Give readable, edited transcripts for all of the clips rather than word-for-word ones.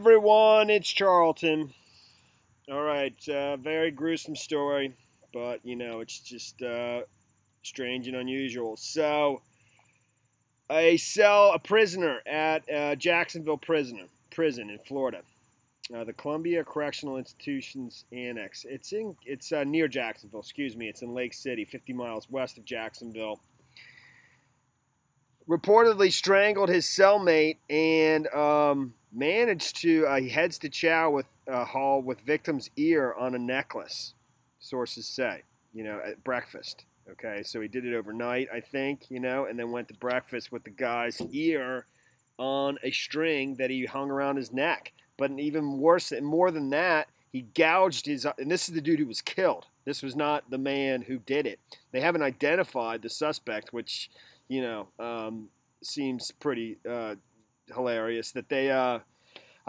everyone, it's Charlton. All right, very gruesome story, but you know, it's just strange and unusual. So, a prisoner at Jacksonville prison in Florida, the Columbia Correctional Institutions Annex. It's near Jacksonville. Excuse me. It's in Lake City, 50 miles west of Jacksonville. Reportedly strangled his cellmate and managed to, he heads to chow with Hall with victim's ear on a necklace, sources say, you know, at breakfast. Okay, so he did it overnight, I think, you know, and then went to breakfast with the guy's ear on a string that he hung around his neck. But even worse, and more than that, he gouged his, and this is the dude who was killed. This was not the man who did it. They haven't identified the suspect, which, you know, seems pretty hilarious that they, I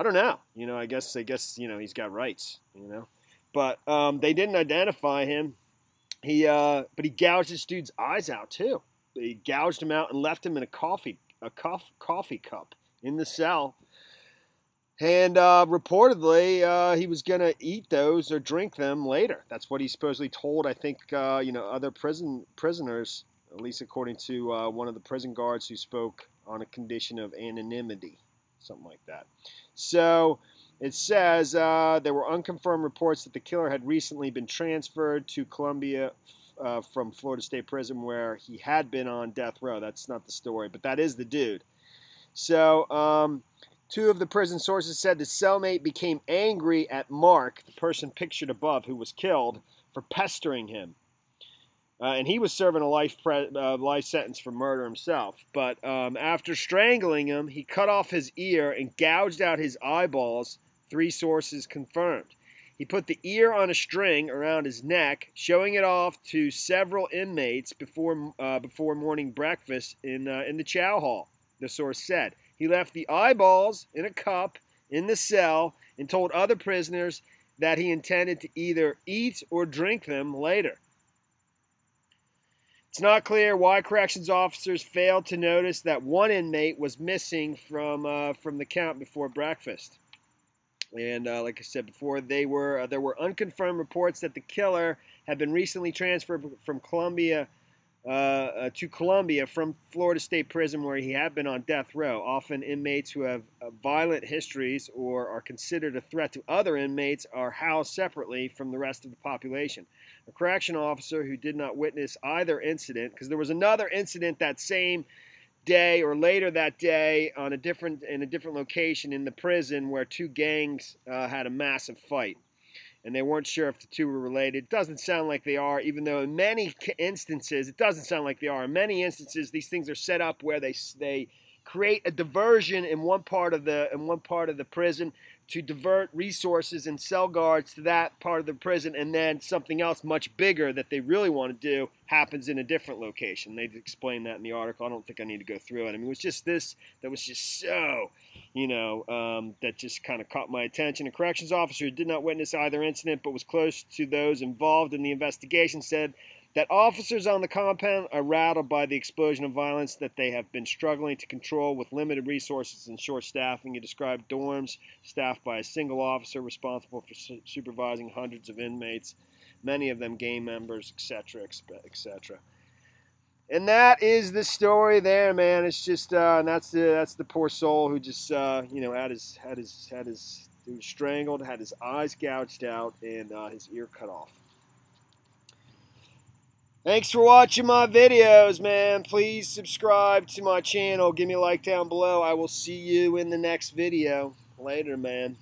don't know, you know, I guess, you know, he's got rights, you know, but they didn't identify him. But he gouged this dude's eyes out too. He gouged him out and left him in a coffee cup in the cell. And reportedly, he was going to eat those or drink them later. That's what he supposedly told, I think, you know, other prisoners, at least according to one of the prison guards who spoke on a condition of anonymity, something like that. So it says there were unconfirmed reports that the killer had recently been transferred to Columbia from Florida State Prison, where he had been on death row. That's not the story, but that is the dude. So two of the prison sources said the cellmate became angry at Mark, the person pictured above who was killed, for pestering him. And he was serving a life sentence for murder himself. But after strangling him, he cut off his ear and gouged out his eyeballs, three sources confirmed. He put the ear on a string around his neck, showing it off to several inmates before morning breakfast in the chow hall, the source said. He left the eyeballs in a cup in the cell and told other prisoners that he intended to either eat or drink them later. It's not clear why corrections officers failed to notice that one inmate was missing from the count before breakfast. And like I said before, there were unconfirmed reports that the killer had been recently transferred from Columbia to Columbia from Florida State Prison, where he had been on death row. Often inmates who have violent histories or are considered a threat to other inmates are housed separately from the rest of the population. A correctional officer who did not witness either incident, because there was another incident that same day or later that day in a different location in the prison where two gangs had a massive fight, and they weren't sure if the two were related. It doesn't sound like they are, even though in many instances it doesn't sound like they are. In many instances, these things are set up where they create a diversion in one part of the prison to divert resources and cell guards to that part of the prison, and then something else much bigger that they really want to do happens in a different location. They explain that in the article. I don't think I need to go through it. I mean, it was just this that was just so, you know, that just kind of caught my attention. A corrections officer who did not witness either incident but was close to those involved in the investigation said that officers on the compound are rattled by the explosion of violence that they have been struggling to control with limited resources and short staffing. He described dorms staffed by a single officer responsible for supervising hundreds of inmates, many of them gang members, etc., etc. And that is the story there, man. It's just, and that's the poor soul who just, you know, he was strangled, had his eyes gouged out, and his ear cut off. Thanks for watching my videos, man. Please subscribe to my channel. Give me a like down below. I will see you in the next video. Later, man.